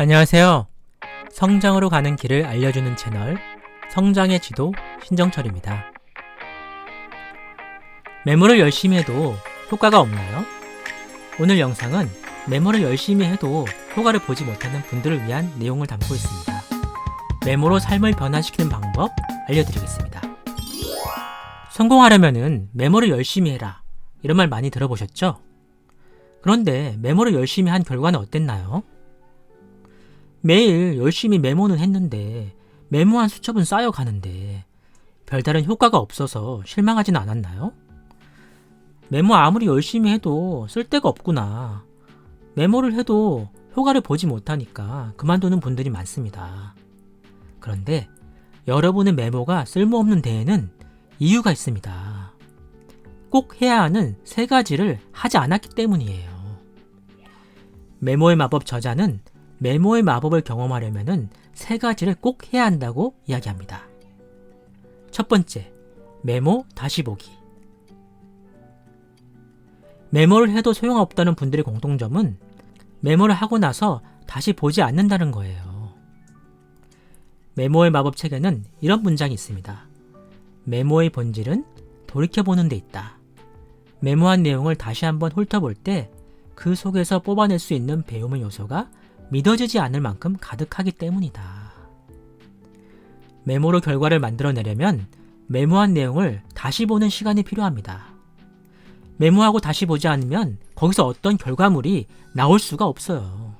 안녕하세요. 성장으로 가는 길을 알려주는 채널 성장의 지도 신정철입니다. 메모를 열심히 해도 효과가 없나요? 오늘 영상은 메모를 열심히 해도 효과를 보지 못하는 분들을 위한 내용을 담고 있습니다. 메모로 삶을 변화시키는 방법 알려드리겠습니다. 성공하려면 메모를 열심히 해라, 이런 말 많이 들어보셨죠? 그런데 메모를 열심히 한 결과는 어땠나요? 매일 열심히 메모는 했는데 메모한 수첩은 쌓여가는데 별다른 효과가 없어서 실망하지는 않았나요? 메모 아무리 열심히 해도 쓸데가 없구나, 메모를 해도 효과를 보지 못하니까 그만두는 분들이 많습니다. 그런데 여러분의 메모가 쓸모없는 데에는 이유가 있습니다. 꼭 해야 하는 3가지를 하지 않았기 때문이에요. 메모의 마법 저자는 메모의 마법을 경험하려면 3가지를 꼭 해야 한다고 이야기합니다. 첫 번째, 메모 다시 보기. 메모를 해도 소용없다는 분들의 공통점은 메모를 하고 나서 다시 보지 않는다는 거예요. 메모의 마법 책에는 이런 문장이 있습니다. 메모의 본질은 돌이켜보는 데 있다. 메모한 내용을 다시 한번 훑어볼 때 그 속에서 뽑아낼 수 있는 배움의 요소가 믿어지지 않을 만큼 가득하기 때문이다. 메모로 결과를 만들어내려면 메모한 내용을 다시 보는 시간이 필요합니다. 메모하고 다시 보지 않으면 거기서 어떤 결과물이 나올 수가 없어요.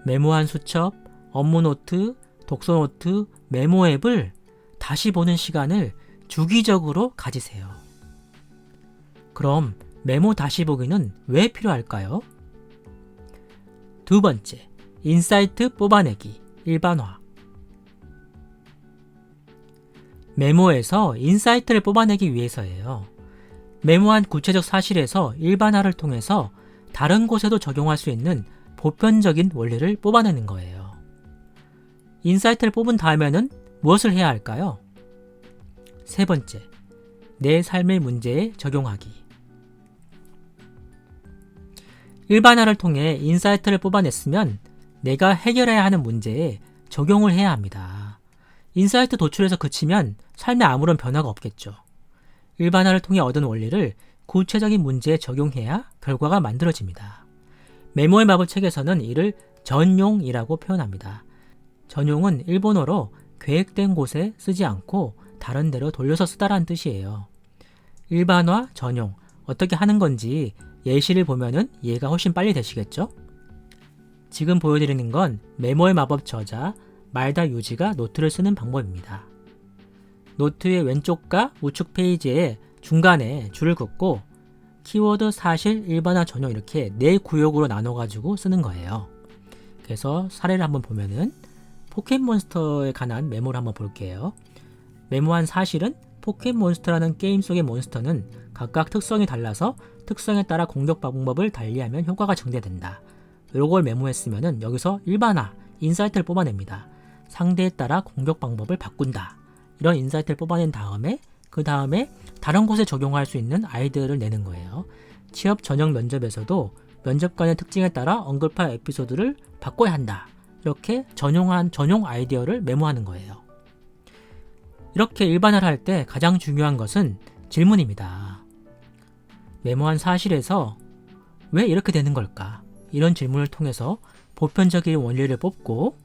메모한 수첩, 업무 노트, 독서 노트, 메모 앱을 다시 보는 시간을 주기적으로 가지세요. 그럼 메모 다시 보기는 왜 필요할까요? 두 번째, 인사이트 뽑아내기, 일반화. 메모에서 인사이트를 뽑아내기 위해서예요. 메모한 구체적 사실에서 일반화를 통해서 다른 곳에도 적용할 수 있는 보편적인 원리를 뽑아내는 거예요. 인사이트를 뽑은 다음에는 무엇을 해야 할까요? 세 번째, 내 삶의 문제에 적용하기. 일반화를 통해 인사이트를 뽑아냈으면 내가 해결해야 하는 문제에 적용을 해야 합니다. 인사이트 도출에서 그치면 삶에 아무런 변화가 없겠죠. 일반화를 통해 얻은 원리를 구체적인 문제에 적용해야 결과가 만들어집니다. 메모의 마법 책에서는 이를 전용이라고 표현합니다. 전용은 일본어로 계획된 곳에 쓰지 않고 다른 데로 돌려서 쓰다라는 뜻이에요. 일반화, 전용, 어떻게 하는 건지 예시를 보면은 이해가 훨씬 빨리 되시겠죠? 지금 보여드리는 건 메모의 마법 저자 말다 유지가 노트를 쓰는 방법입니다. 노트의 왼쪽과 우측 페이지에 중간에 줄을 긋고 키워드, 사실, 일반화, 전용 이렇게 4구역으로 나눠가지고 쓰는 거예요. 그래서 사례를 한번 보면은 포켓몬스터에 관한 메모를 한번 볼게요. 메모한 사실은 포켓몬스터라는 게임 속의 몬스터는 각각 특성이 달라서 특성에 따라 공격 방법을 달리하면 효과가 증대된다. 요걸 메모했으면은 여기서 일반화, 인사이트를 뽑아냅니다. 상대에 따라 공격 방법을 바꾼다. 이런 인사이트를 뽑아낸 다음에 그 다음에 다른 곳에 적용할 수 있는 아이디어를 내는 거예요. 취업 전형 면접에서도 면접관의 특징에 따라 언급할 에피소드를 바꿔야 한다. 이렇게 전용 아이디어를 메모하는 거예요. 이렇게 일반화를 할 때 가장 중요한 것은 질문입니다. 메모한 사실에서 왜 이렇게 되는 걸까? 이런 질문을 통해서 보편적인 원리를 뽑고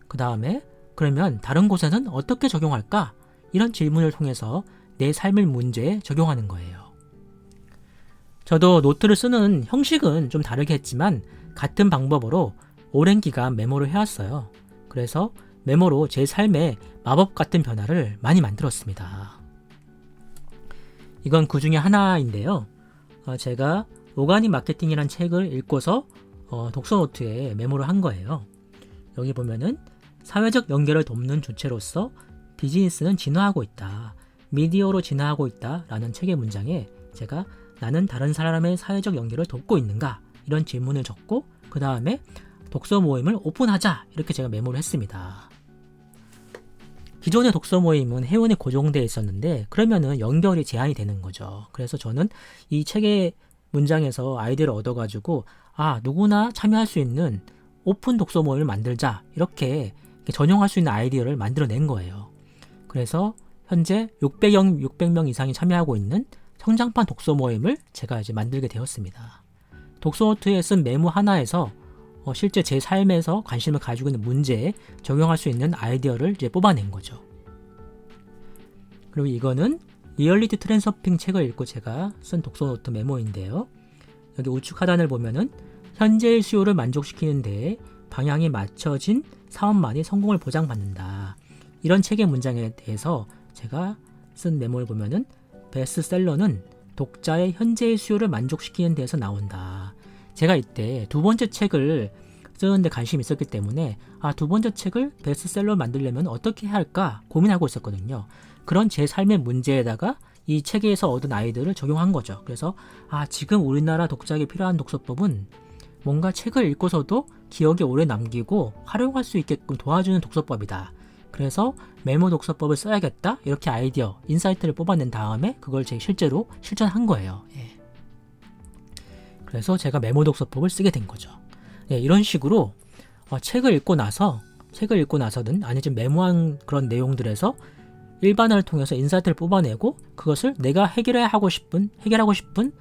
그 다음에 그러면 다른 곳에는 어떻게 적용할까? 이런 질문을 통해서 내 삶의 문제에 적용하는 거예요. 저도 노트를 쓰는 형식은 좀 다르게 했지만 같은 방법으로 오랜 기간 메모를 해왔어요. 그래서 메모로 제 삶에 마법 같은 변화를 많이 만들었습니다. 이건 그 중에 하나인데요. 제가 오가닉 마케팅이라는 책을 읽고서 독서 노트에 메모를 한 거예요. 여기 보면은 사회적 연결을 돕는 주체로서 비즈니스는 진화하고 있다. 미디어로 진화하고 있다. 라는 책의 문장에 제가 나는 다른 사람의 사회적 연결을 돕고 있는가? 이런 질문을 적고 그 다음에 독서 모임을 오픈하자. 이렇게 제가 메모를 했습니다. 기존의 독서 모임은 회원이 고정되어 있었는데 그러면은 연결이 제한이 되는 거죠. 그래서 저는 이 책의 문장에서 아이디어를 얻어가지고 누구나 참여할 수 있는 오픈 독서 모임을 만들자 이렇게 전용할 수 있는 아이디어를 만들어낸 거예요. 그래서 현재 600명 이상이 참여하고 있는 성장판 독서 모임을 제가 이제 만들게 되었습니다. 독서노트에 쓴 메모 하나에서 실제 제 삶에서 관심을 가지고 있는 문제에 적용할 수 있는 아이디어를 이제 뽑아낸 거죠. 그리고 이거는 리얼리티 트랜서핑 책을 읽고 제가 쓴 독서노트 메모인데요. 여기 우측 하단을 보면은 현재의 수요를 만족시키는 데에 방향이 맞춰진 사업만이 성공을 보장받는다. 이런 책의 문장에 대해서 제가 쓴 메모를 보면은 베스트셀러는 독자의 현재의 수요를 만족시키는 데에서 나온다. 제가 이때 두 번째 책을 쓰는데 관심이 있었기 때문에 두 번째 책을 베스트셀러로 만들려면 어떻게 해야 할까 고민하고 있었거든요. 그런 제 삶의 문제에다가 이 책에서 얻은 아이디어를 적용한 거죠. 그래서 지금 우리나라 독자에게 필요한 독서법은 뭔가 책을 읽고서도 기억에 오래 남기고 활용할 수 있게끔 도와주는 독서법이다. 그래서 메모 독서법을 써야겠다. 이렇게 아이디어, 인사이트를 뽑아낸 다음에 그걸 실제로 실천한 거예요. 그래서 제가 메모 독서법을 쓰게 된 거죠. 이런 식으로 책을 읽고 나서든 아니 지금 메모한 그런 내용들에서 일반화를 통해서 인사이트를 뽑아내고 그것을 내가 해결하고 싶은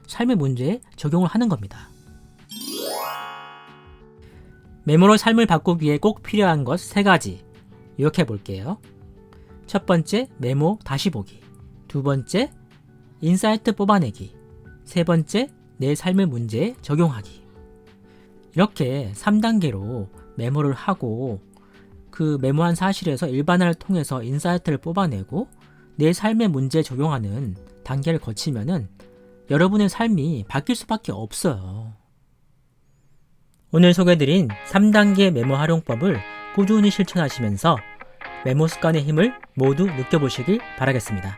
삶의 문제에 적용을 하는 겁니다. 메모로 삶을 바꾸기 위해 꼭 필요한 것 3가지 요약해 볼게요. 첫 번째, 메모 다시 보기. 두 번째, 인사이트 뽑아내기. 세 번째, 내 삶의 문제에 적용하기. 이렇게 3단계로 메모를 하고 그 메모한 사실에서 일반화를 통해서 인사이트를 뽑아내고 내 삶의 문제에 적용하는 단계를 거치면은 여러분의 삶이 바뀔 수밖에 없어요. 오늘 소개해드린 3단계 메모 활용법을 꾸준히 실천하시면서 메모 습관의 힘을 모두 느껴보시길 바라겠습니다.